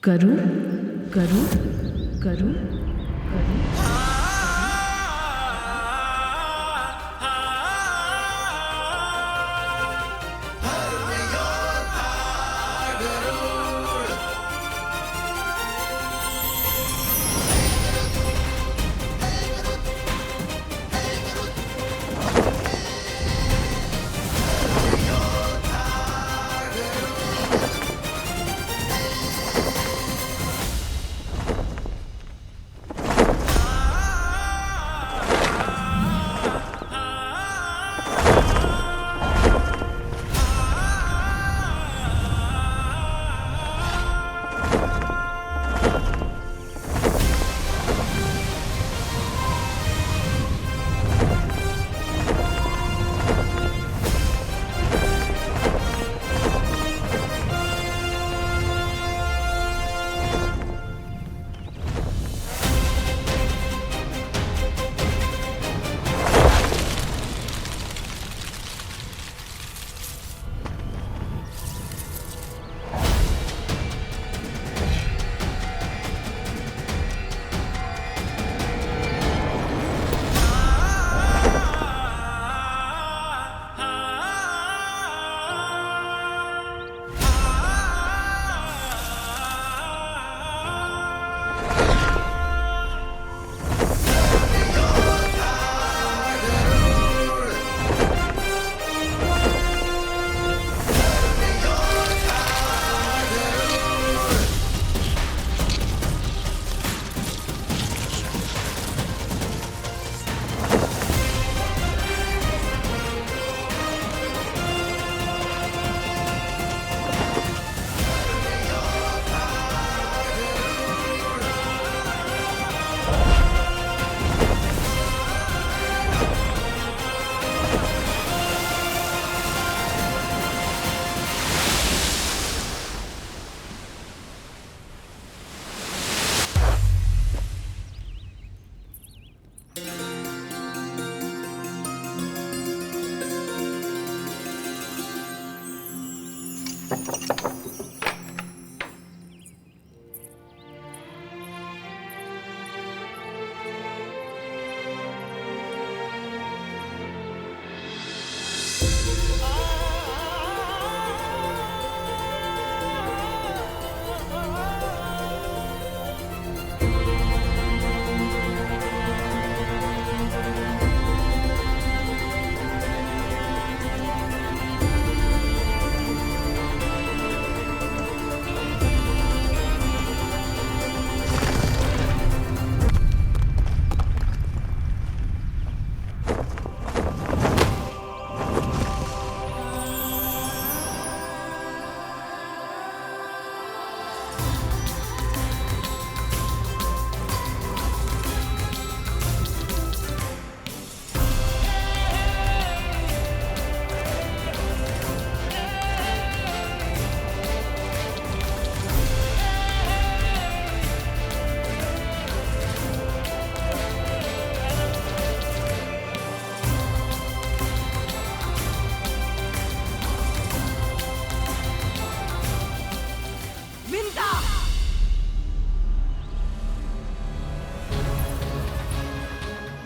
करूं करूं करूं करूं।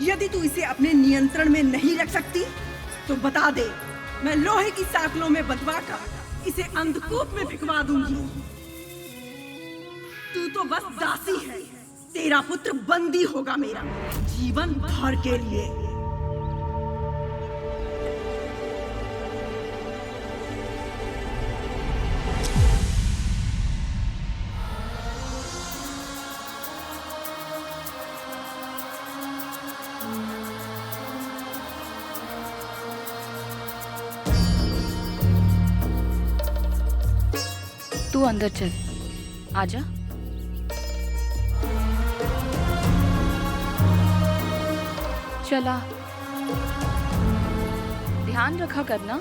यदि तू इसे अपने नियंत्रण में नहीं रख सकती तो बता दे, मैं लोहे की साकलों में बंधवा कर इसे अंधकूप में फिकवा दूंगी। तू तो बस दासी है, तेरा पुत्र बंदी होगा मेरा जीवन भर के लिए। तू अंदर चल, आजा। चला, ध्यान रखा करना।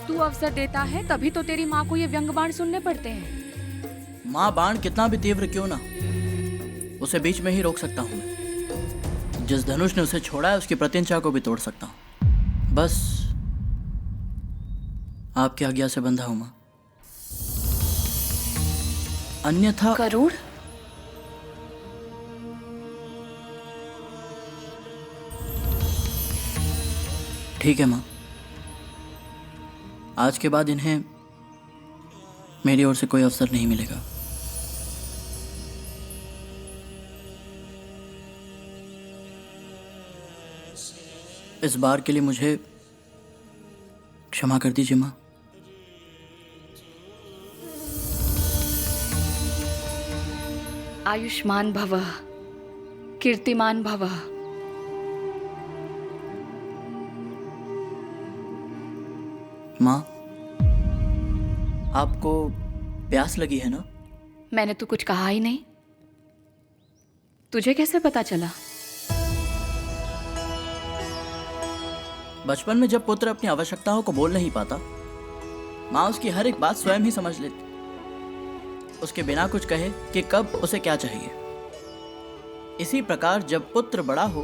तू अवसर देता है तभी तो तेरी माँ को ये व्यंग बाण सुनने पड़ते हैं। माँ, बाण कितना भी तीव्र क्यों ना, उसे बीच में ही रोक सकता हूँ मैं। जिस धनुष ने उसे छोड़ा है उसकी प्रत्यंचा को भी तोड़ सकता हूँ। बस आपकी आज्ञा से बंधा हूँ माँ, अन्यथा। करुण, ठीक है माँ, आज के बाद इन्हें मेरी ओर से कोई अवसर नहीं मिलेगा। इस बार के लिए मुझे क्षमा कर दीजिए माँ। आयुष्मान भवः, कीर्तिमान भवः। माँ, आपको प्यास लगी है ना? मैंने तो कुछ कहा ही नहीं। तुझे कैसे पता चला? बचपन में जब पुत्र अपनी आवश्यकताओं को बोल नहीं पाता, माँ उसकी हर एक बात स्वयं ही समझ लेती, उसके बिना कुछ कहे कि कब उसे क्या चाहिए। इसी प्रकार जब पुत्र बड़ा हो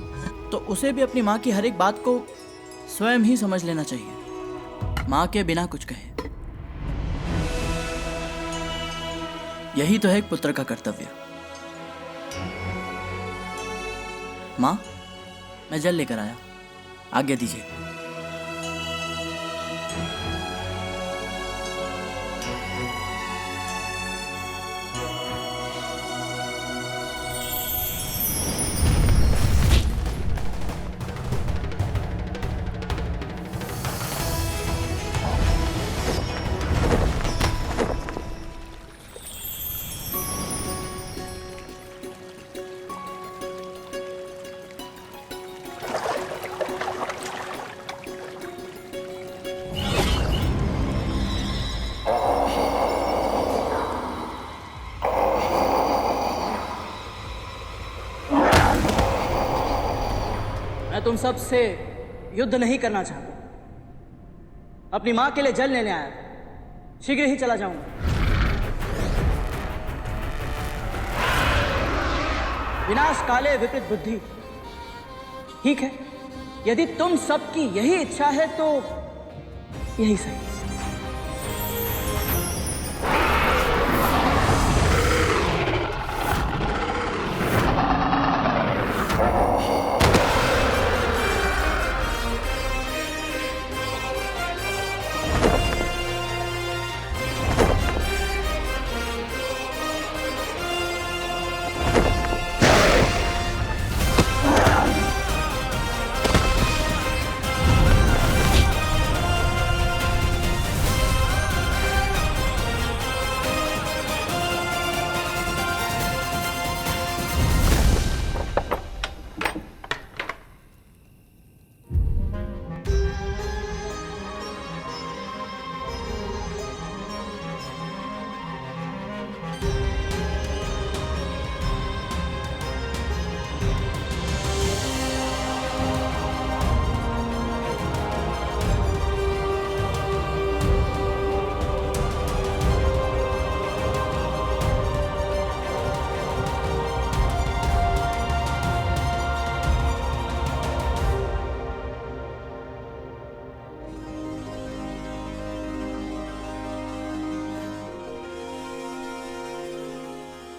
तो उसे भी अपनी माँ की हर एक बात को स्वयं ही समझ लेना चाहिए, माँ के बिना कुछ कहे। यही तो है एक पुत्र का कर्तव्य। माँ, मैं जल लेकर आया, आज्ञा दीजिए। मैं तुम सब से युद्ध नहीं करना चाहता, अपनी मां के लिए जल लेने आया था। शीघ्र ही चला जाऊंगा। विनाश काले विपरीत बुद्धि। ठीक है, यदि तुम सबकी यही इच्छा है तो यही सही।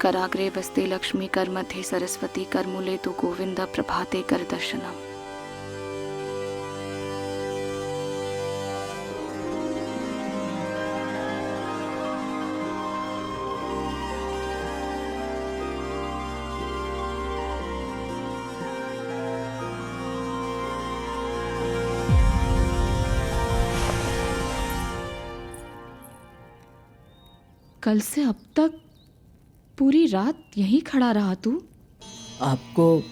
कराग्रे बस्ते लक्ष्मी कर मध्ये सरस्वती कर मूले तु गोविंद प्रभाते कर दर्शनम। कल से अब तक पूरी रात यहीं खड़ा रहा तू? आपको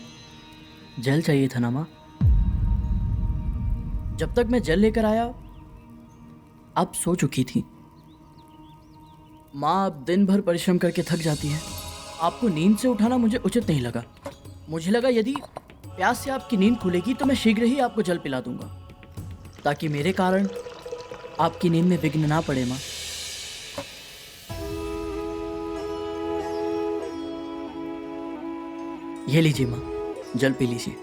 जल चाहिए था ना माँ? जब तक मैं जल लेकर आया आप सो चुकी थी। माँ आप दिन भर परिश्रम करके थक जाती है, आपको नींद से उठाना मुझे उचित नहीं लगा। मुझे लगा यदि प्यास से आपकी नींद खुलेगी तो मैं शीघ्र ही आपको जल पिला दूंगा, ताकि मेरे कारण आपकी नींद में विघ्न ना पड़े। माँ ये लीजिए माँ, जल पी लीजिए।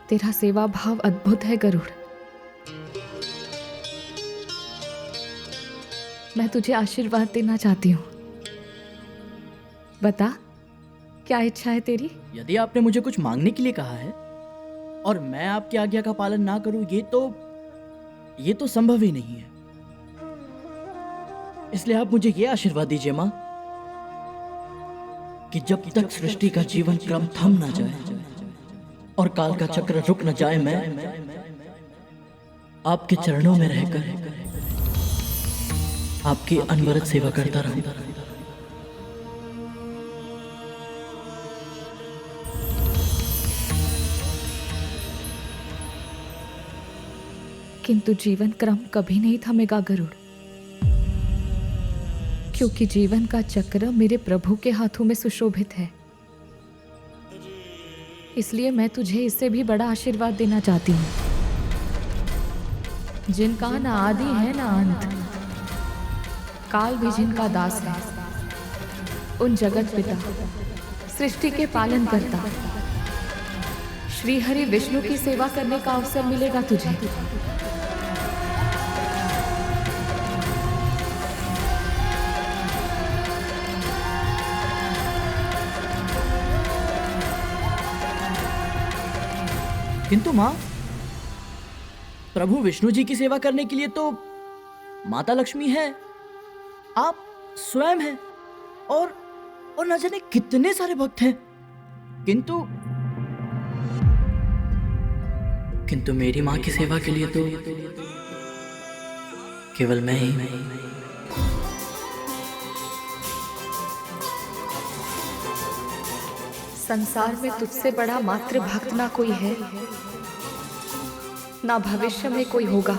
तेरा सेवा भाव अद्भुत है गरुड़। मैं तुझे आशीर्वाद देना चाहती हूँ। बता, क्या इच्छा है तेरी? यदि आपने मुझे कुछ मांगने के लिए कहा है और मैं आपकी आज्ञा का पालन ना करूं, ये तो संभव ही नहीं है। इसलिए आप मुझे ये आशीर्वाद दीजिए माँ कि जब तक सृष्टि का जीवन क्रम थम ना जाए और काल का चक्र रुक न जाए, मैं आपके चरणों में रहकर आपकी अनवरत सेवा करता रहूं। किंतु जीवन क्रम कभी नहीं थमेगा गरुड़, क्योंकि जीवन का चक्र मेरे प्रभु के हाथों में सुशोभित है। इसलिए मैं तुझे इससे भी बड़ा आशीर्वाद देना चाहती हूँ, जिनका न आदि है न अंत, काल भी जिनका दास है, उन जगत पिता सृष्टि के पालन करता श्री हरि विष्णु की सेवा करने का अवसर मिलेगा तुझे। किंतु माँ, प्रभु विष्णु जी की सेवा करने के लिए तो माता लक्ष्मी है, आप स्वयं हैं और न जाने कितने सारे भक्त हैं, किंतु मेरी माँ की सेवा के लिए तो केवल मैं ही। संसार में तुझसे बड़ा मात्र भक्त ना कोई है, ना भविष्य में कोई होगा।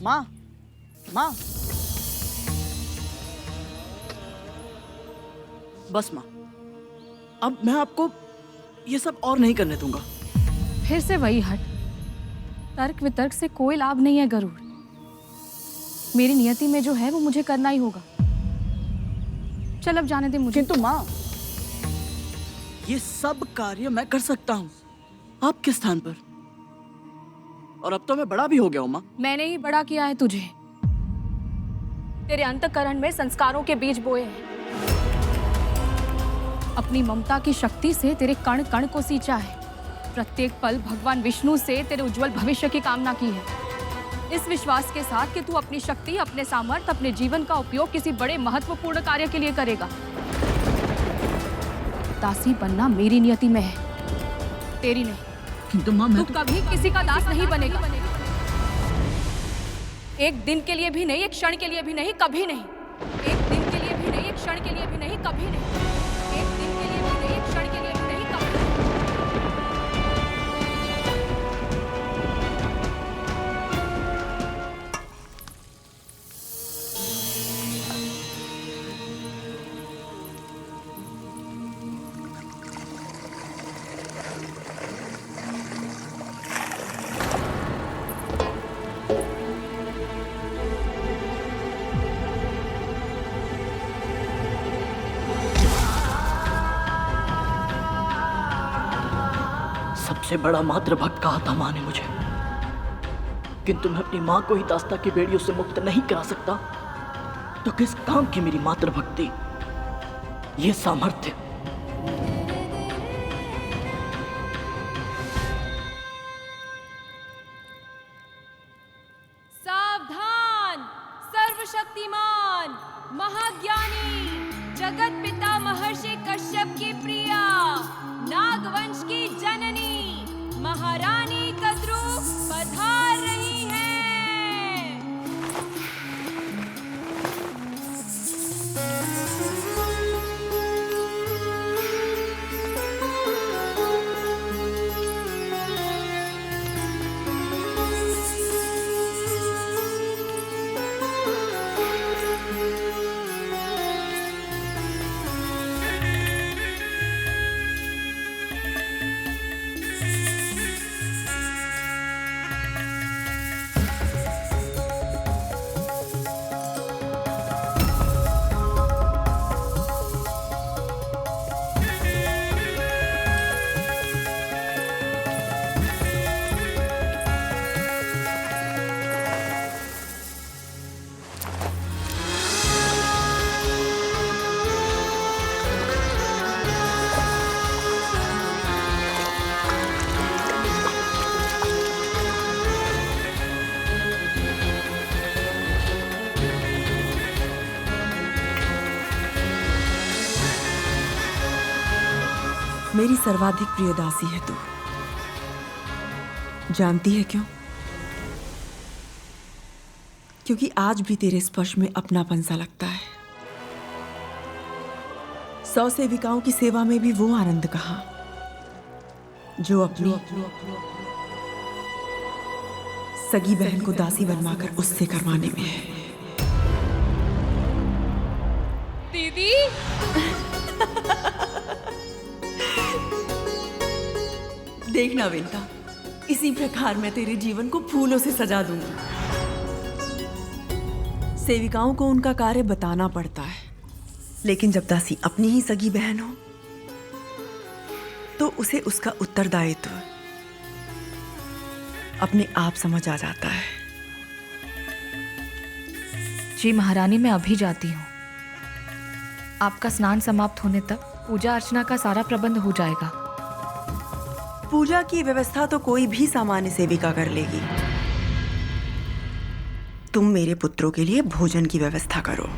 माँ, माँ, बस माँ, अब मैं आपको ये सब और नहीं करने दूंगा। फिर से वही हट। तर्क वितर्क से कोई लाभ नहीं है गरुड़। मेरी नियति में जो है वो मुझे करना ही होगा। चल अब जाने दे मुझे। किंतु माँ, ये सब कार्य मैं कर सकता हूँ आपके स्थान पर, और अब तो मैं बड़ा भी हो गया हूँ माँ। मैंने ही बड़ा किया है तुझे। तेरे अंतःकरण में संस्कारों के बीज बोए हैं। अपनी ममता की शक्ति से तेरे कण कण को सींचा है। प्रत्येक पल भगवान विष्णु से तेरे उज्जवल भविष्य की कामना की है, इस विश्वास के साथ कि तू अपनी शक्ति, अपने सामर्थ्य, अपने जीवन का उपयोग किसी बड़े महत्वपूर्ण कार्य के लिए करेगा। दासी बनना मेरी नियति में है, तेरी नहीं। किंतु माँ मैं तू कभी किसी का दास नहीं बनेगा। एक दिन के लिए भी नहीं, एक क्षण के लिए भी नहीं, कभी नहीं। एक दिन के लिए भी नहीं, एक क्षण के लिए भी नहीं, कभी नहीं। एक दिन के लिए भी नहीं, एक क्षण के लिए भी नहीं, कभी नहीं। सबसे बड़ा मातृभक्त कहा था माँ ने मुझे, किंतु मैं अपनी माँ को ही दास्ता की बेड़ियों से मुक्त नहीं करा सकता, तो किस काम की मेरी मातृभक्ति, ये सामर्थ्य। सावधान! सर्वशक्तिमान, महाज्ञानी, जगत पिता महर्षि कश्यप की प्रिया, नागवंश की जननी महारानी कद्रू पधार रही हैं। मेरी सर्वाधिक प्रिय दासी है तू। जानती है क्यों? क्योंकि आज भी तेरे स्पर्श में अपनापन सा लगता है। 100 सेविकाओं की सेवा में भी वो आनंद कहाँ जो अपनी सगी बहन को दासी बनवाकर उससे करवाने में है। दीदी, देखना विंता, इसी प्रकार मैं तेरे जीवन को फूलों से सजा दूंगी। सेविकाओं को उनका कार्य बताना पड़ता है, लेकिन जब दासी अपनी ही सगी बहन हो तो उसे उसका उत्तरदायित्व अपने आप समझ आ जाता है। जी महारानी, मैं अभी जाती हूँ। आपका स्नान समाप्त होने तक पूजा अर्चना का सारा प्रबंध हो जाएगा। पूजा की व्यवस्था तो कोई भी सामान्य सेविका कर लेगी। तुम मेरे पुत्रों के लिए भोजन की व्यवस्था करो।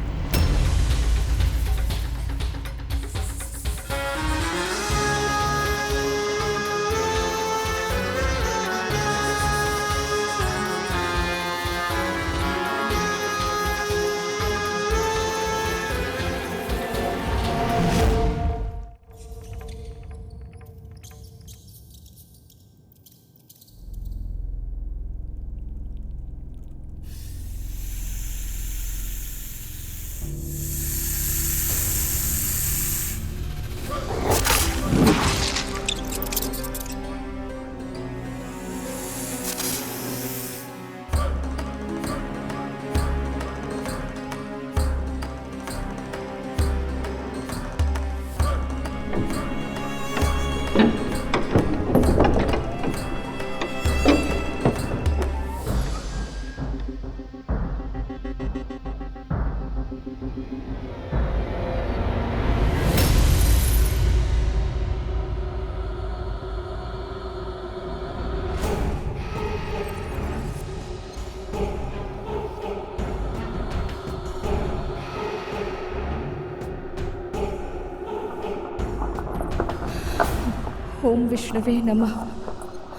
ओम विष्णवे नमः।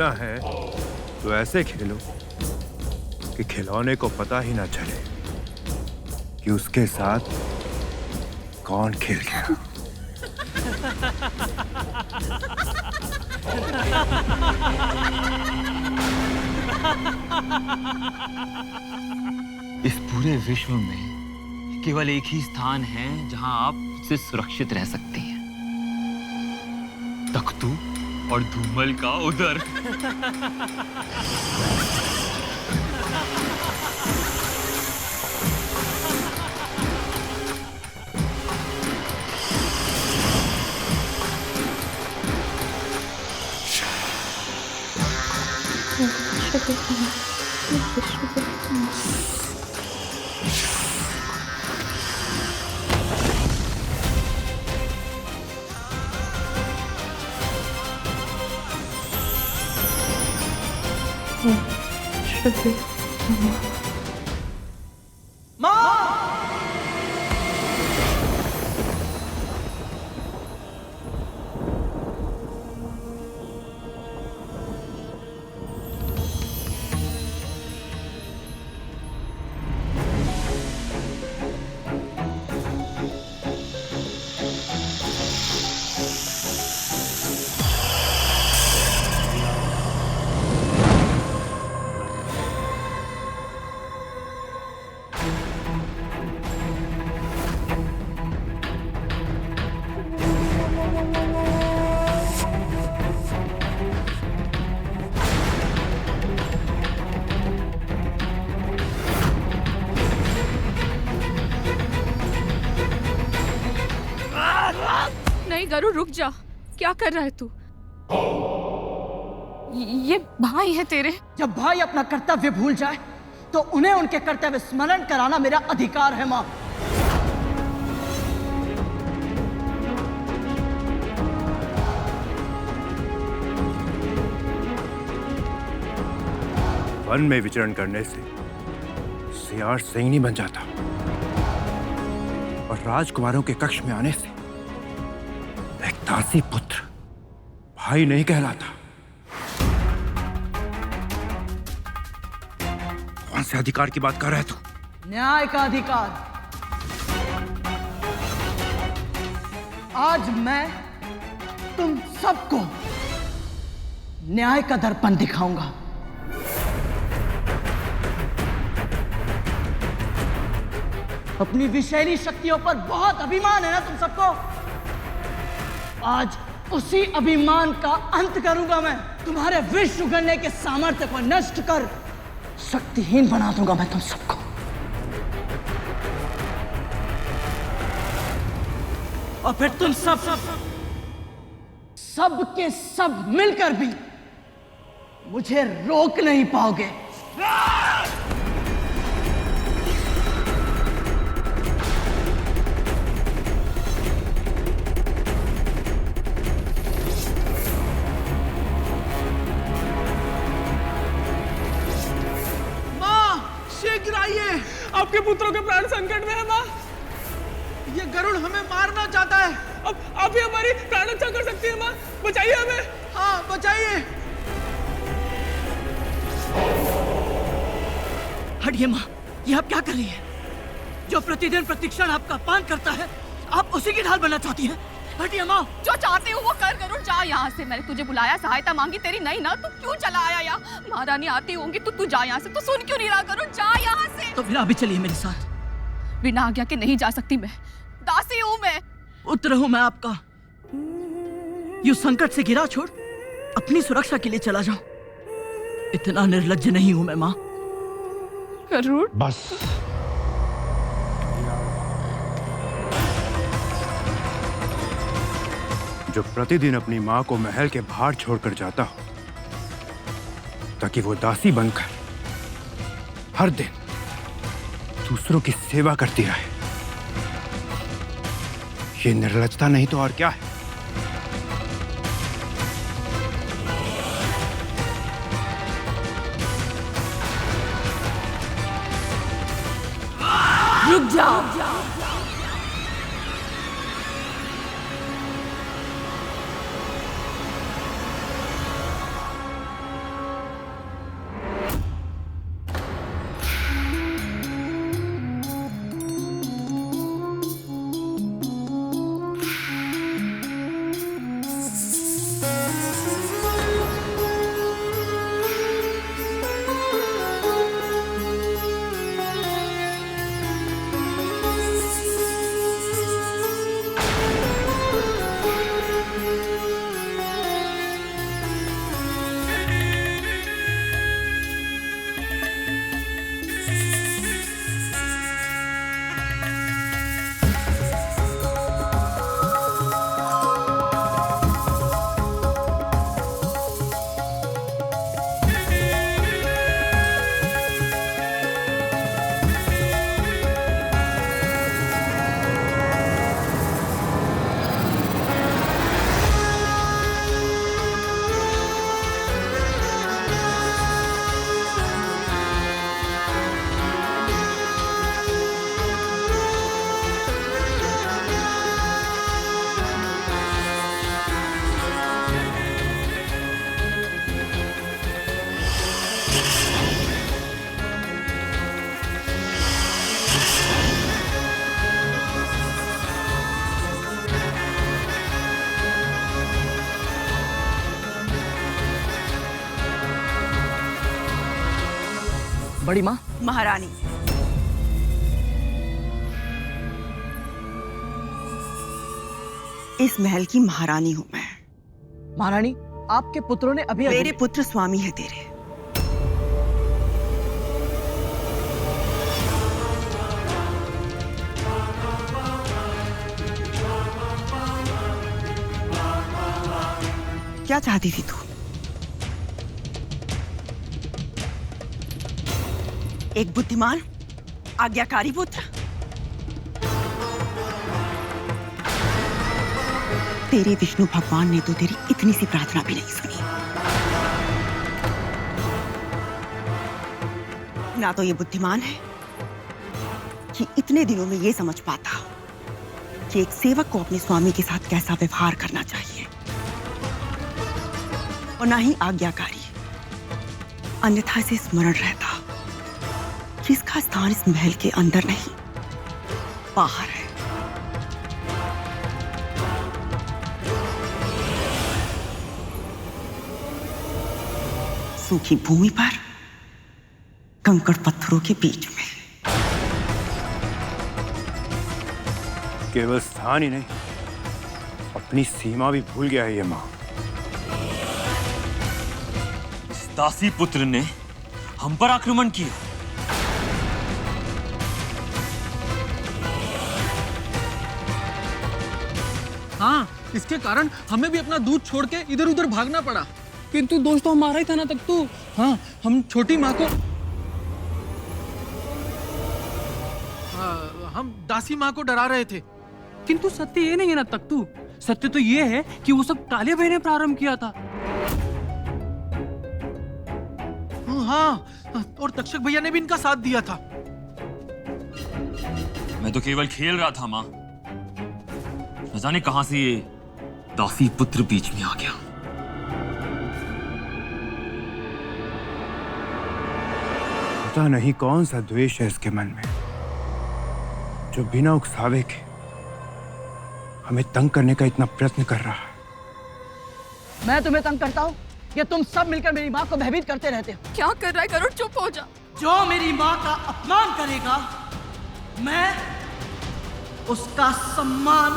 खेलना है तो ऐसे खेलो कि खिलौने को पता ही ना चले कि उसके साथ कौन खेल गया। इस पूरे विश्व में केवल एक ही स्थान है जहां आप मुझसे सुरक्षित रह सकती हैं। तख्तू और धूमल का उधर। नहीं गरुड़, रुक जा। क्या कर रहा है तू? ये भाई है तेरे। जब भाई अपना कर्तव्य भूल जाए तो उन्हें उनके कर्तव्य स्मरण कराना मेरा अधिकार है माँ। वन में विचरण करने से सियार सैनी बन जाता और राजकुमारों के कक्ष में आने से एक दासी पुत्र भाई नहीं कहलाता। कौन से अधिकार की बात कर रहा है तू? न्याय का अधिकार। आज मैं तुम सबको न्याय का दर्पण दिखाऊंगा। अपनी विषैली शक्तियों पर बहुत अभिमान है ना तुम सबको। आज उसी अभिमान का अंत करूंगा मैं। तुम्हारे विष उगलने के सामर्थ्य को नष्ट कर शक्तिहीन बना दूंगा मैं तुम सबको। और फिर तुम सब के सब मिलकर भी मुझे रोक नहीं पाओगे। आपके पुत्रों के प्राण संकट में है माँ। ये गरुड़ हमें मारना चाहता है। अब आप ही हमारी प्राण रक्षा कर सकती है माँ। बचाइए हमें। हाँ बचाइए। हटिए माँ, ये आप क्या कर रही है? जो प्रतिदिन प्रतिक्षण आपका अपमान करता है, आप उसी की ढाल बनना चाहती हैं। हटिए माँ। जो चाहते हो वो कर गरुड़, जा यहाँ से। मैंने तुझे बुलाया, सहायता मांगी तेरी नहीं ना, तू क्यों चला आया यहाँ? महारानी आती होंगी तो तू जा यहाँ से। तू सुन क्यों नहीं रहा गरुड़? जा यहाँ से। तो फिर अभी चलिए मेरे साथ। बिना आज्ञा के नहीं जा सकती मैं, दासी हूँ मैं। पुत्र हूँ मैं आपका। यू संकट से गिरा छोड़ अपनी सुरक्षा के लिए चला जाऊं, इतना निर्लज्ज नहीं हूं मैं माँ। गरुड़ बस। जो प्रतिदिन अपनी मां को महल के बाहर छोड़कर जाता हो ताकि वो दासी बनकर हर दिन दूसरों की सेवा करती रहे, ये निर्लज्जता नहीं तो और क्या है? रुक जाओ। बड़ी माँ। महारानी। इस महल की महारानी हूं मैं। महारानी, आपके पुत्रों ने अभी मेरे पुत्र स्वामी है तेरे। क्या चाहती थी तू? एक बुद्धिमान, आज्ञाकारी पुत्र? तेरे विष्णु भगवान ने तो तेरी इतनी सी प्रार्थना भी नहीं सुनी। ना तो ये बुद्धिमान है कि इतने दिनों में ये समझ पाता कि एक सेवक को अपने स्वामी के साथ कैसा व्यवहार करना चाहिए, और ना ही आज्ञाकारी, अन्यथा इसे स्मरण रहता कि इसका स्थान इस महल के अंदर नहीं, बाहर है। सूखी भूमि पर, कंकड़ पत्थरों के बीच में। केवल स्थान ही नहीं, अपनी सीमा भी भूल गया है ये माँ। इस दासी पुत्र ने हम पर आक्रमण किया। हाँ, इसके कारण हमें भी अपना दूध छोड़ के इधर उधर भागना पड़ा। किंतु दोस्त तो हमारा ही था ना तख्तू। हाँ, हम छोटी माँ को, हम दासी माँ को डरा रहे थे। किंतु सत्य ये नहीं है ना तख्तू, सत्य तो ये है कि वो सब काले भाई ने प्रारंभ किया था। हाँ, और तक्षक भैया ने भी इनका साथ दिया था। मैं तो केवल खेल रहा था माँ, न जाने कहां से ये दासी पुत्र बीच में आ गया। पता नहीं कौन सा द्वेष है इसके मन में, जो बिना उकसावे के हमें तंग करने का इतना प्रयत्न कर रहा है। मैं तुम्हें तंग करता हूँ या तुम सब मिलकर मेरी माँ को भयभीत करते रहते हो? क्या कर रहा है गरुड़? चुप हो जा। जो मेरी माँ का अपमान करेगा, मैं उसका सम्मान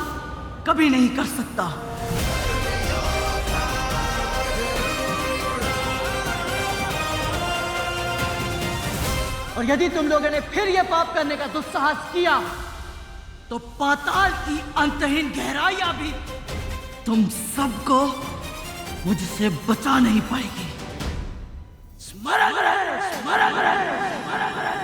कभी नहीं कर सकता। और यदि तुम लोगों ने फिर यह पाप करने का दुस्साहस किया, तो पाताल की अंतहीन गहराइयां भी तुम सबको मुझसे बचा नहीं पाएगी। स्मरण रहे, स्मरण रहे, स्मरण रहे।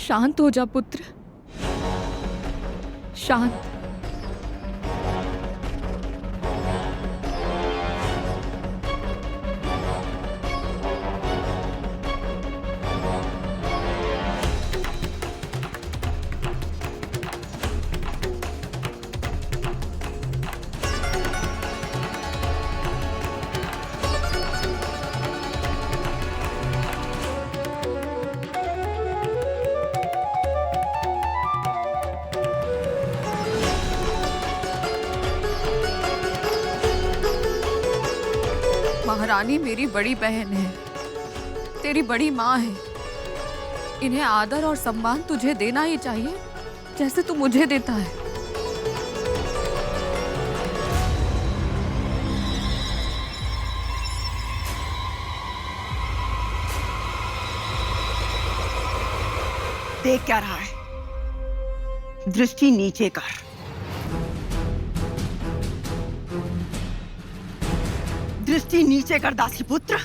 शांत हो जा पुत्र, शांत। महारानी मेरी बड़ी बहन है, तेरी बड़ी माँ है। इन्हें आदर और सम्मान तुझे देना ही चाहिए। जैसे तू मुझे देता है। देख क्या रहा है? दृष्टि नीचे कर। दृष्टि नीचे कर दासी पुत्र।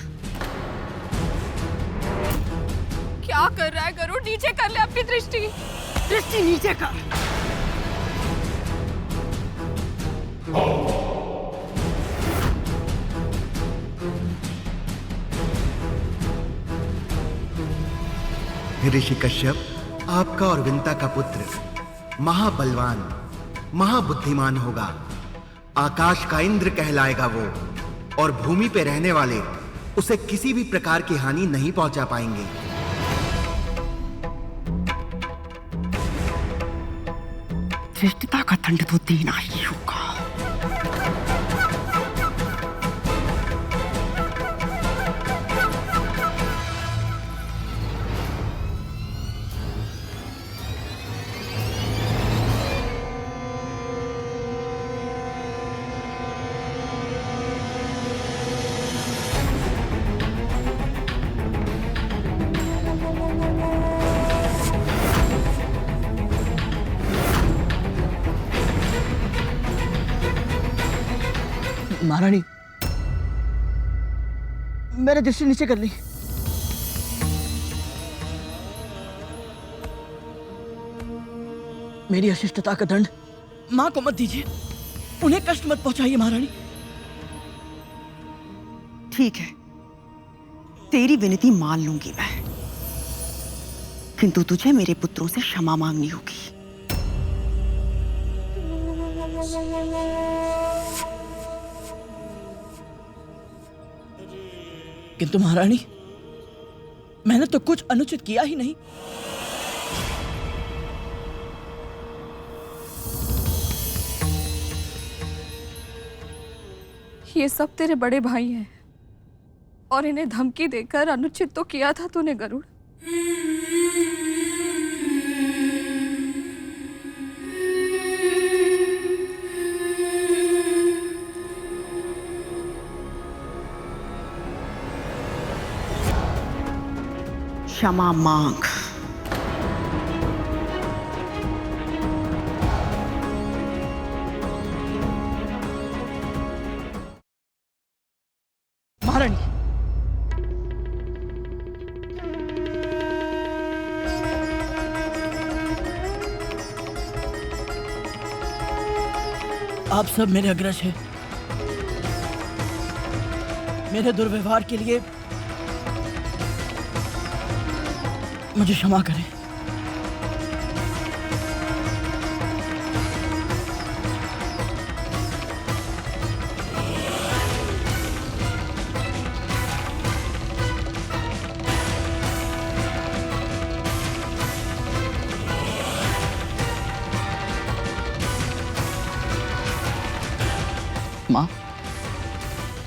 क्या कर रहा है गरुड़? नीचे कर ले अपनी दृष्टि। दृष्टि नीचे कर। ऋषि कश्यप, आपका और विंता का पुत्र महाबलवान, महाबुद्धिमान होगा। आकाश का इंद्र कहलाएगा वो, और भूमि पे रहने वाले उसे किसी भी प्रकार की हानि नहीं पहुंचा पाएंगे। धृष्टता का दंड तो देना ही होगा। महारानी, मैंने दृष्टि नीचे कर ली। मेरी अशिष्टता का दंड मां को मत दीजिए, उन्हें कष्ट मत पहुंचाइए महारानी। ठीक है, तेरी विनती मान लूंगी मैं, किंतु तुझे मेरे पुत्रों से क्षमा मांगनी होगी। किंतु महारानी, मैंने तो कुछ अनुचित किया ही नहीं। ये सब तेरे बड़े भाई हैं और इन्हें धमकी देकर अनुचित तो किया था तूने गरुड़। क्षमा मांग। महारानी, आप सब मेरे अग्रज हैं। मेरे दुर्व्यवहार के लिए मुझे क्षमा करें। माँ,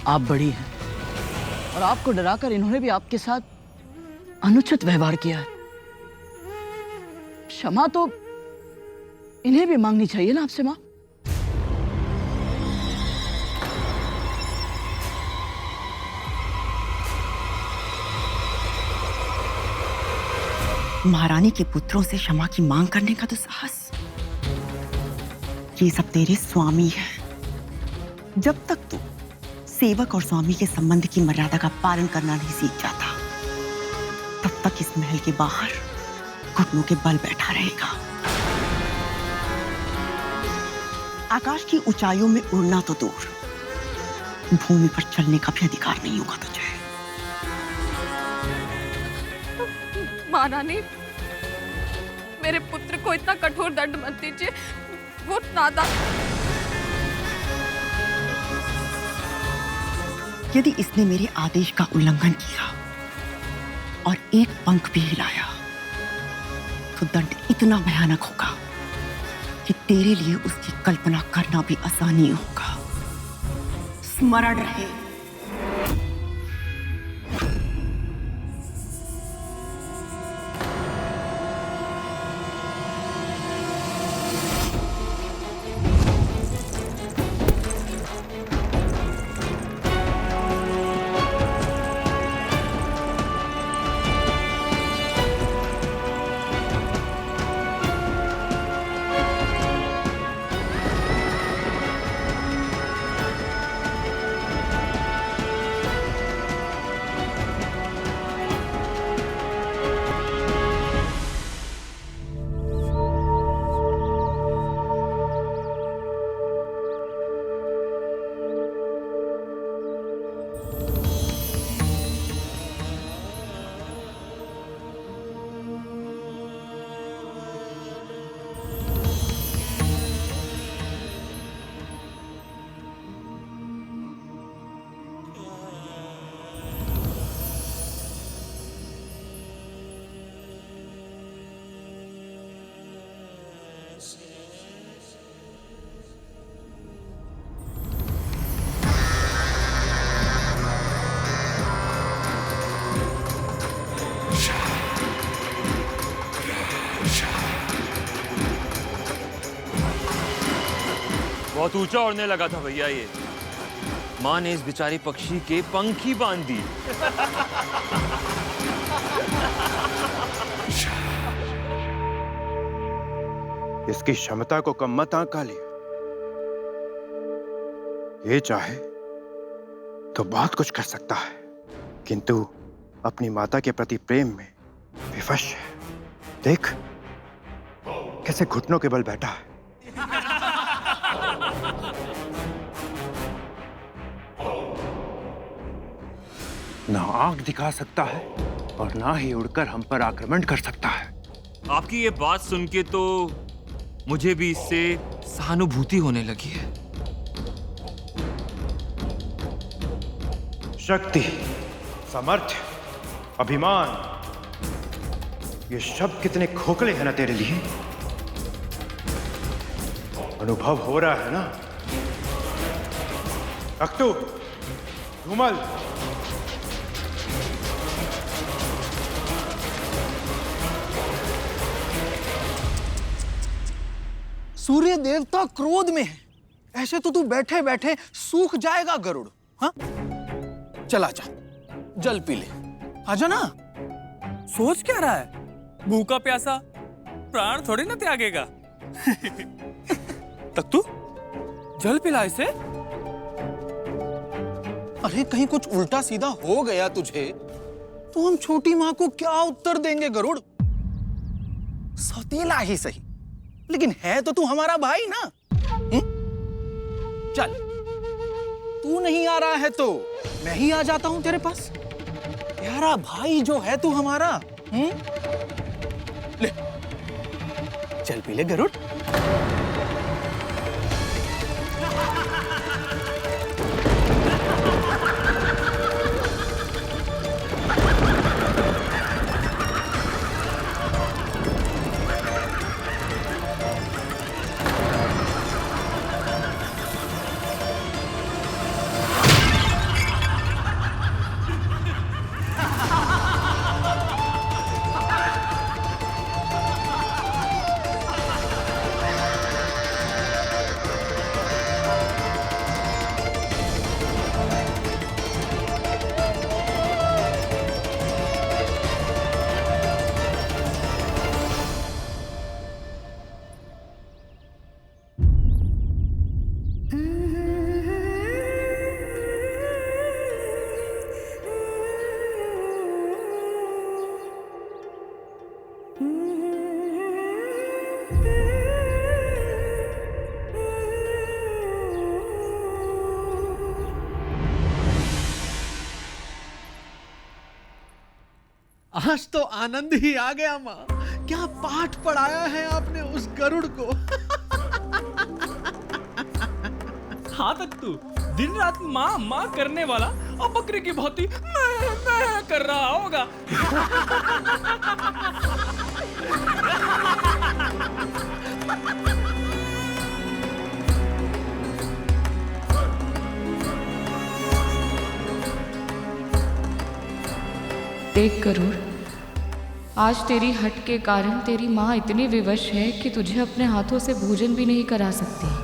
आप बड़ी हैं और आपको डराकर इन्होंने भी आपके साथ अनुचित व्यवहार किया है। क्षमा तो इन्हें भी मांगनी चाहिए ना आपसे माँ। महारानी के पुत्रों से क्षमा की मांग करने का तो साहस, ये सब तेरे स्वामी है। जब तक तू सेवक और स्वामी के संबंध की मर्यादा का पालन करना नहीं सीख जाता, तब तक इस महल के बाहर घुटनों के बल बैठा रहेगा। आकाश की ऊंचाइयों में उड़ना तो दूर, भूमि पर चलने का भी अधिकार नहीं होगा तुझे। महारानी, मेरे पुत्र को इतना कठोर दंड मत दीजिए, वो नादान। यदि इसने मेरे आदेश का उल्लंघन किया और एक पंख भी हिलाया, तो दंड इतना भयानक होगा कि तेरे लिए उसकी कल्पना करना भी आसान नहीं होगा। स्मरण रहे। बहुत ऊंचा उड़ने लगा था भैया ये। माँ ने इस बेचारे पक्षी के पंख ही बांध दिए। इसकी क्षमता को कम मत आंका लिया। ये चाहे तो बहुत कुछ कर सकता है, किंतु अपनी माता के प्रति प्रेम में विवश है। देख कैसे घुटनों के बल बैठा है। ना आंख दिखा सकता है और ना ही उड़कर हम पर आक्रमण कर सकता है। आपकी ये बात सुन के तो मुझे भी इससे सहानुभूति होने लगी है। शक्ति, सामर्थ्य, अभिमान, ये शब्द कितने खोखले हैं ना तेरे लिए। अनुभव हो रहा है ना। अक्टू, धूमल, सूर्य देवता क्रोध में है। ऐसे तो तू बैठे बैठे सूख जाएगा गरुड़। हाँ, चला जा, जल पी ले। आजा ना। सोच क्या रहा है? भूखा प्यासा प्राण थोड़ी ना त्यागेगा। तक तू जल पिला इसे। अरे कहीं कुछ उल्टा सीधा हो गया तुझे तो हम छोटी माँ को क्या उत्तर देंगे गरुड़? सौतेला ही सही, लेकिन है तो तू हमारा भाई ना। चल, तू नहीं आ रहा है तो मैं ही आ जाता हूं तेरे पास। प्यारा भाई जो है तू हमारा। ले, चल पी ले गरुड़। आज तो आनंद ही आ गया माँ। क्या पाठ पढ़ाया है आपने उस गरुड़ को। हाँ तू दिन रात माँ माँ करने वाला और बकरी की भांति मैं कर रहा होगा। देख गरुड़, आज तेरी हट के कारण तेरी माँ इतनी विवश है कि तुझे अपने हाथों से भोजन भी नहीं करा सकती।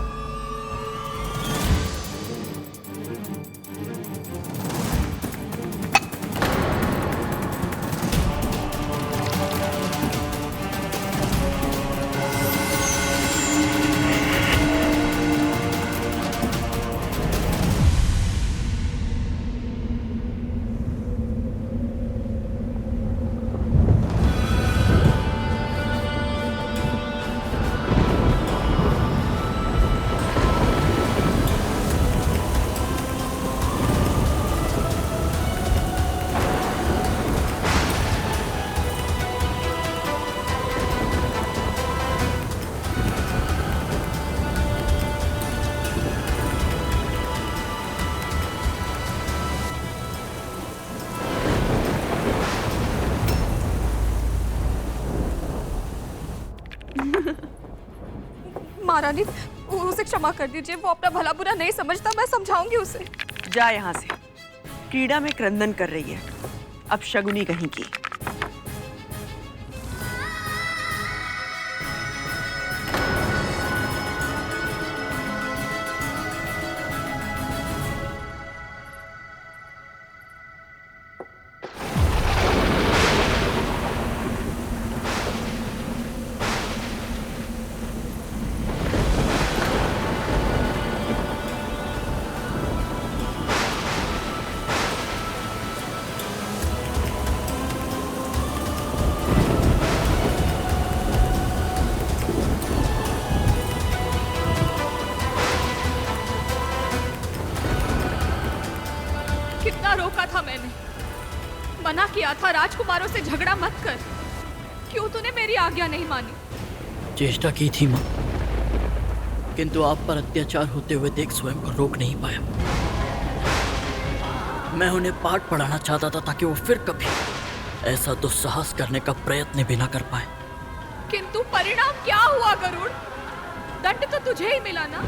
महारानी, उसे क्षमा कर दीजिए। वो अपना भला बुरा नहीं समझता, मैं समझाऊंगी उसे। जा यहाँ से, क्रीड़ा में क्रंदन कर रही है, अब शगुनी कहीं की। कितना रोका था मैंने, मना किया था राजकुमारों से झगड़ा मत कर। क्यों तूने मेरी आज्ञा नहीं मानी? चेष्टा की थी माँ, किंतु आप पर अत्याचार होते हुए देख स्वयं को रोक नहीं पाया। मैं उन्हें पाठ पढ़ाना चाहता था ताकि वो फिर कभी ऐसा दुस्साहस करने का प्रयत्न भी ना कर पाए। किंतु परिणाम क्या हुआ गरुड़? दंड तो तुझे ही मिला ना।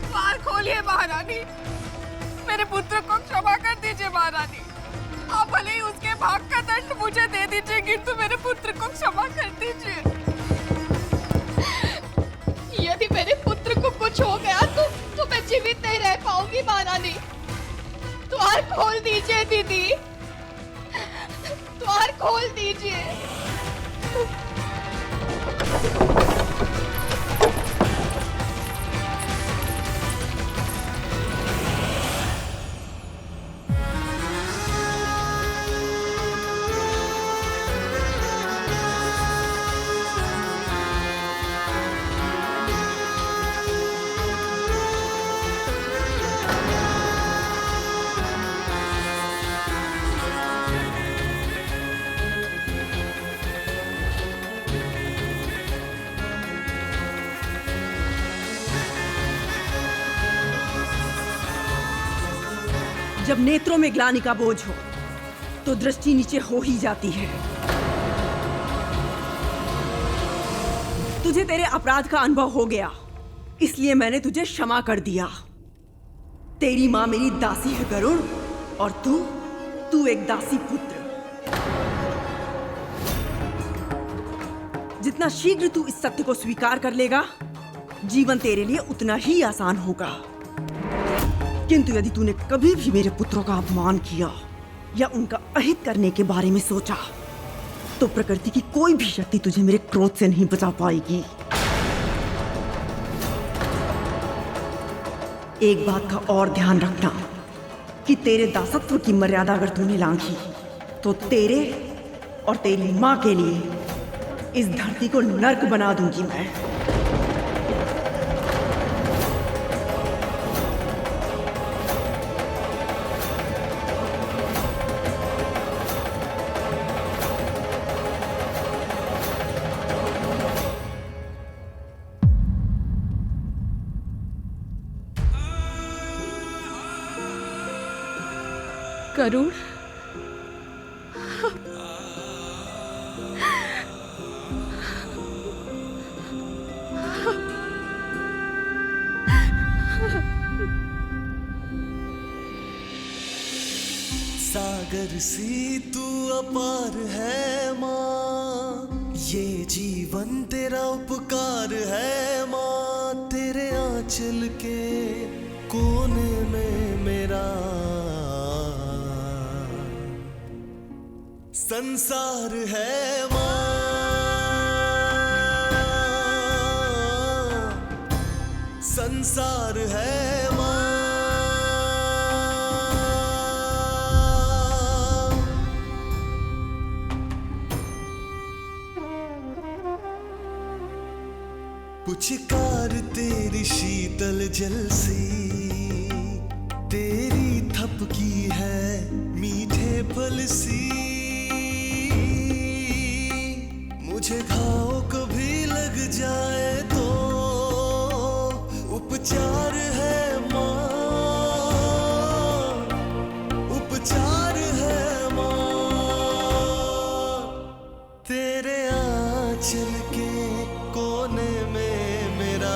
द्वार खोलिए महारानी, मेरे पुत्र को क्षमा कर दीजिए महारानी। आप भले ही उसके भाग का दंड मुझे दे दीजिए, किंतु मेरे पुत्र को क्षमा कर दीजिए। यदि मेरे पुत्र को कुछ हो गया तो मैं जीवित नहीं रह पाऊंगी महारानी। द्वार खोल दीजिए दीदी, द्वार खोल दीजिए। जब नेत्रों में ग्लानि का बोझ हो तो दृष्टि नीचे हो ही जाती है। तुझे तेरे अपराध का अनुभव हो गया, इसलिए मैंने तुझे क्षमा कर दिया। तेरी मां मेरी दासी है गरुड़, और तू एक दासी पुत्र। जितना शीघ्र तू इस सत्य को स्वीकार कर लेगा, जीवन तेरे लिए उतना ही आसान होगा। किंतु यदि तूने कभी भी मेरे पुत्रों का अपमान किया या उनका अहित करने के बारे में सोचा, तो प्रकृति की कोई भी शक्ति तुझे मेरे क्रोध से नहीं बचा पाएगी। एक बात का और ध्यान रखना कि तेरे दासत्व की मर्यादा अगर तूने लांघी, तो तेरे और तेरी मां के लिए इस धरती को नर्क बना दूंगी मैं। गरुड़, सागर सी तू अपार है माँ, ये जीवन तेरा उपकार है माँ। तेरे आंचल के कोने में मेरा संसार है माँ, संसार है माँ। पुचकार तेरी शीतल जलसी, तेरी थपकी है मीठे फल सी। मुझे घाव कभी लग जाए तो उपचार है माँ, उपचार है माँ। तेरे आंचल के कोने में मेरा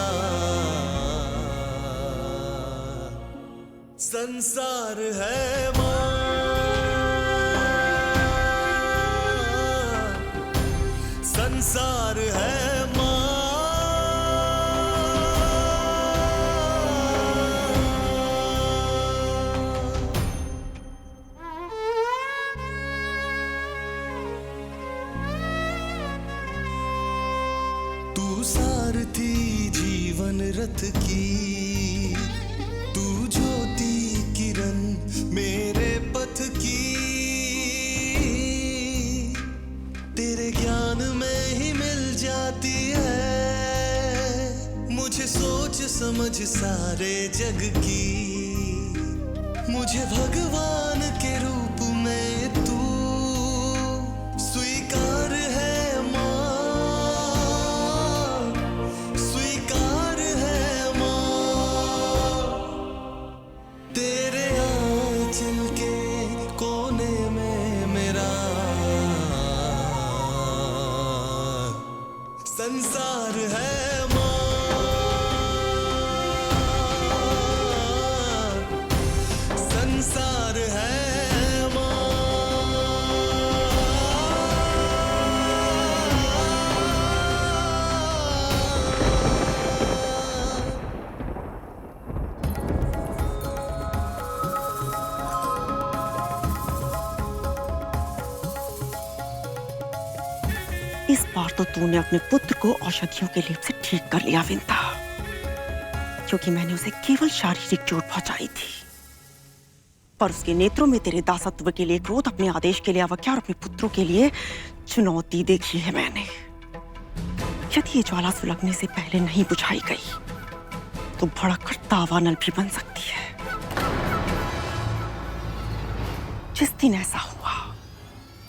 संसार है माँ, संसार है माँ। तू सारथी जीवन रथ की, तू ज्योति किरण मेरे पथ की। तेरे ज्ञान में ही मिल जाती है मुझे सोच समझ सारे जग की। मुझे भगवान के रूप में तू स्वीकार है माँ, स्वीकार है माँ। तेरे आंचल के कोने में मेरा संसार है माँ, संसार है माँ। इस बार तो तूने अपने पुत्र को औषधियों के लेप से ठीक कर लिया विंता, क्योंकि मैंने उसे केवल शारीरिक चोट पहुंचाई थी, पर उसके नेत्रों में तेरे दासत्व के लिए क्रोध, अपने आदेश के लिए अवज्ञा और अपने पुत्रों के लिए चुनौती देखी है मैंने। यदि ये ज्वाला सुलगने से पहले नहीं बुझाई गई तो भड़ककर दावानल भी बन सकती है। जिस दिन ऐसा हुआ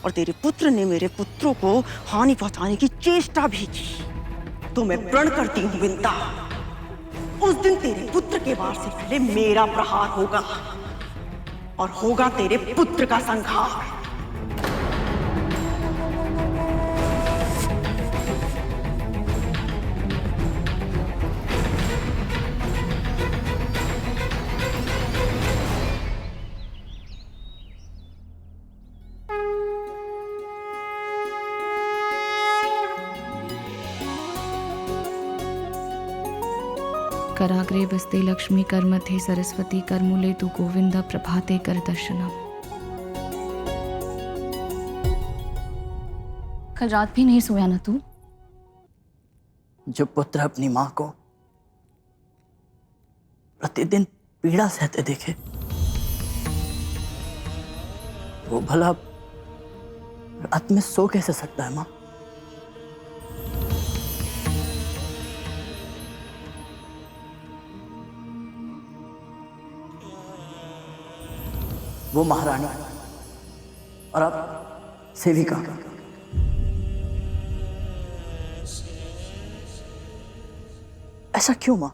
और तेरे पुत्र ने मेरे पुत्रों को हानि पहुंचाने की चेष्टा भी की तो मैं प्रण करती हूँ विंता, उस दिन तेरे पुत्र के वार से पहले मेरा प्रहार होगा और होगा तेरे पुत्र का संहार। कराग्रे बस्ते लक्ष्मी कर्मथे सरस्वती कर्मूले तु गोविंद प्रभाते कर दर्शनम। कल रात भी नहीं सोया ना तू? जो पुत्र अपनी माँ को प्रतिदिन पीड़ा सहते देखे, वो भला रात में सो कैसे सकता है माँ? वो महारानी और आप सेविका, ऐसा क्यों मां?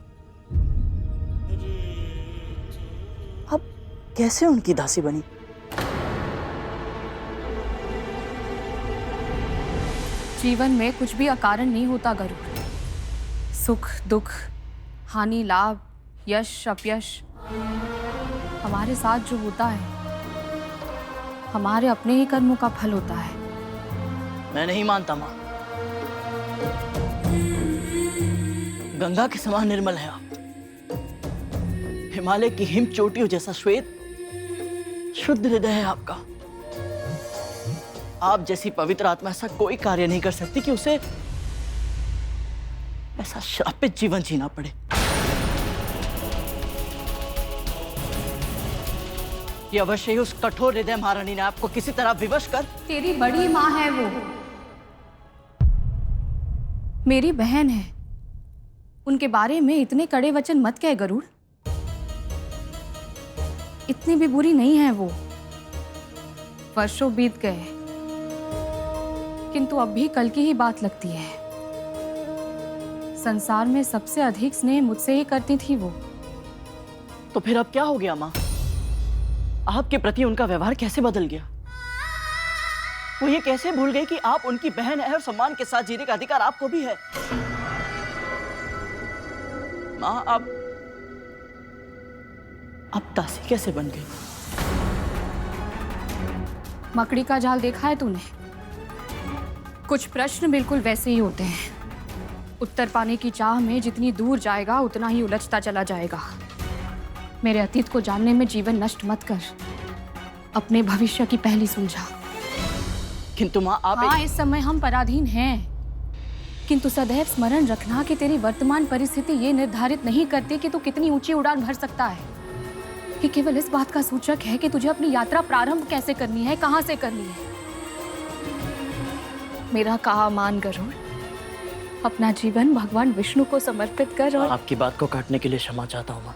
आप कैसे उनकी दासी बनी? जीवन में कुछ भी अकारण नहीं होता गरुड़। सुख दुख, हानि लाभ, यश अपयश, हमारे साथ जो होता है हमारे अपने ही कर्मों का फल होता है। मैं नहीं मानता मां। गंगा के समान निर्मल है आप, हिमालय की हिम चोटियों जैसा श्वेत शुद्ध हृदय है आपका। आप जैसी पवित्र आत्मा ऐसा कोई कार्य नहीं कर सकती कि उसे ऐसा श्रापित जीवन जीना पड़े। ये अवश्य ही उस कठोर हृदय महारानी ने आपको किसी तरह विवश कर। तेरी बड़ी माँ है वो, मेरी बहन है, उनके बारे में इतने कड़े वचन मत कह गरुड़। इतनी भी बुरी नहीं है वो। वर्षों बीत गए, किंतु अब भी कल की ही बात लगती है। संसार में सबसे अधिक स्नेह मुझसे ही करती थी वो। तो फिर अब क्या हो गया माँ? आपके प्रति उनका व्यवहार कैसे बदल गया? वो ये कैसे भूल गई कि आप उनकी बहन है और सम्मान के साथ जीने का अधिकार आपको भी है? माँ, आप दासी कैसे बन गई? मकड़ी का जाल देखा है तूने? कुछ प्रश्न बिल्कुल वैसे ही होते हैं। उत्तर पाने की चाह में जितनी दूर जाएगा उतना ही उलझता चला जाएगा। मेरे अतीत को जानने में जीवन नष्ट मत कर, अपने भविष्य की पहली सुलझा। किंतु माँ, आप हाँ, इस समय हम पराधीन हैं, किंतु सदैव स्मरण रखना कि तेरी वर्तमान परिस्थिति ये निर्धारित नहीं करती कि तू कितनी ऊंची उड़ान भर सकता है। ये केवल इस बात का सूचक है कि तुझे अपनी यात्रा प्रारंभ कैसे करनी है, कहां से करनी है। मेरा कहा मान गरुड़, अपना जीवन भगवान विष्णु को समर्पित कर। और आपकी बात को काटने के लिए क्षमा चाहता हूँ माँ।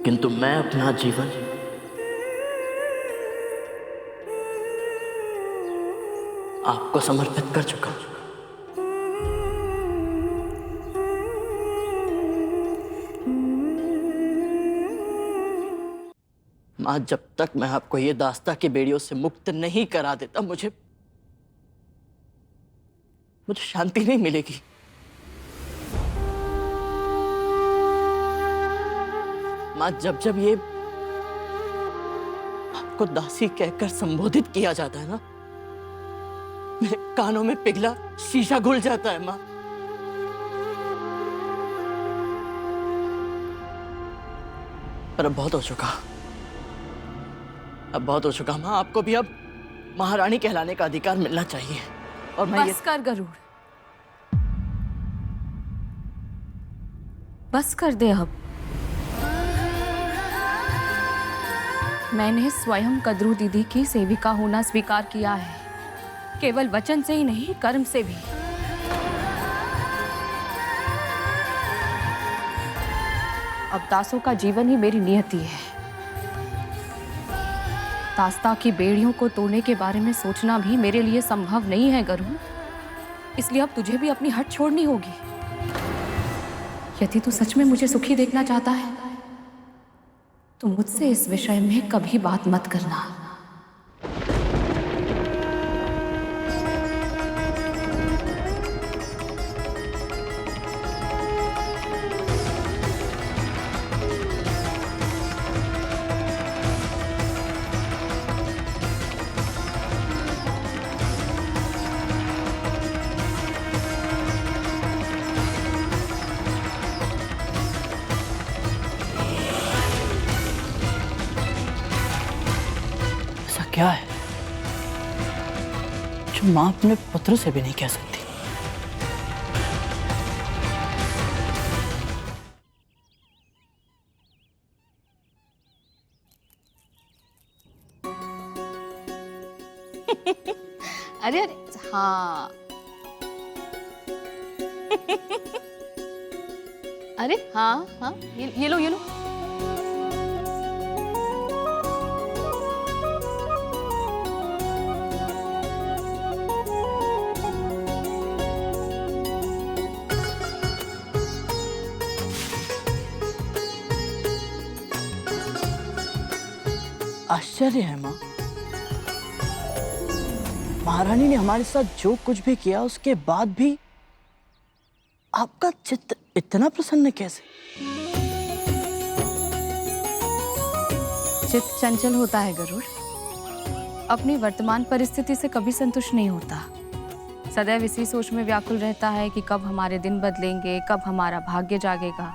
किंतु मैं अपना जीवन आपको समर्पित कर चुका हूं। मां, जब तक मैं आपको ये दास्ता की बेड़ियों से मुक्त नहीं करा देता, मुझे शांति नहीं मिलेगी। मां, जब ये आपको दासी कहकर संबोधित किया जाता है ना, मेरे कानों में पिघला शीशा घुल जाता है मां। पर अब बहुत हो चुका, अब बहुत हो चुका मां। आपको भी अब महारानी कहलाने का अधिकार मिलना चाहिए। और मैं बस कर गरुड़, बस कर दे अब। मैंने स्वयं कद्रू दीदी की सेविका होना स्वीकार किया है, केवल वचन से ही नहीं, कर्म से भी। अब दासों का जीवन ही मेरी नियति है। दास्ता की बेड़ियों को तोड़ने के बारे में सोचना भी मेरे लिए संभव नहीं है गरुड़। इसलिए अब तुझे भी अपनी हट छोड़नी होगी। यदि तू सच में मुझे सुखी देखना चाहता है तो मुझसे इस विषय में कभी बात मत करना। क्या है जो मां अपने पुत्र से भी नहीं कह सकती? अरे अरे हाँ अरे हाँ हाँ, ये लो ये लो। आश्चर्य है मां, महारानी ने हमारे साथ जो कुछ भी किया उसके बाद भी आपका चित्त इतना प्रसन्न कैसे? चित्त चंचल होता है गरुड़, अपनी वर्तमान परिस्थिति से कभी संतुष्ट नहीं होता। सदैव इसी सोच में व्याकुल रहता है कि कब हमारे दिन बदलेंगे, कब हमारा भाग्य जागेगा।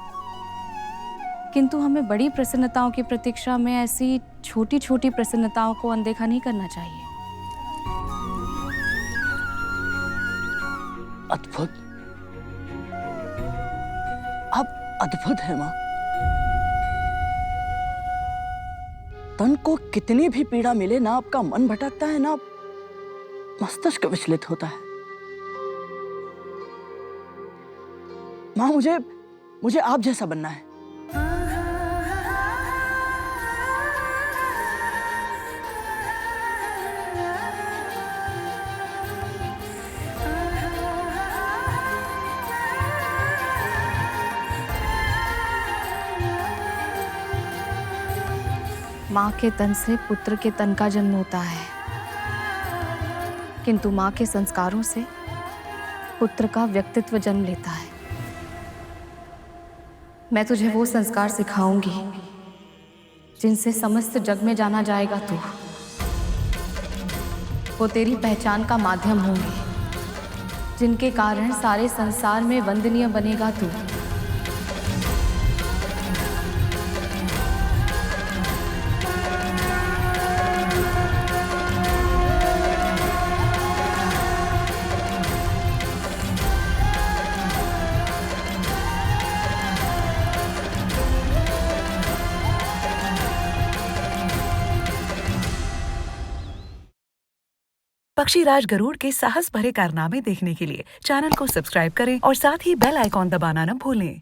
किंतु हमें बड़ी प्रसन्नताओं की प्रतीक्षा में ऐसी छोटी छोटी प्रसन्नताओं को अनदेखा नहीं करना चाहिए। अद्भुत, आप अद्भुत है माँ। तन को कितनी भी पीड़ा मिले ना, आपका मन भटकता है ना, मस्तिष्क विचलित होता है। माँ मुझे आप जैसा बनना है। माँ के तन से पुत्र के तन का जन्म होता है, किंतु माँ के संस्कारों से पुत्र का व्यक्तित्व जन्म लेता है। मैं तुझे वो संस्कार सिखाऊंगी जिनसे समस्त जग में जाना जाएगा तू। वो तेरी पहचान का माध्यम होंगे, जिनके कारण सारे संसार में वंदनीय बनेगा तू। पक्षीराज गरुड़ के साहस भरे कारनामे देखने के लिए चैनल को सब्सक्राइब करें और साथ ही बेल आइकॉन दबाना न भूलें।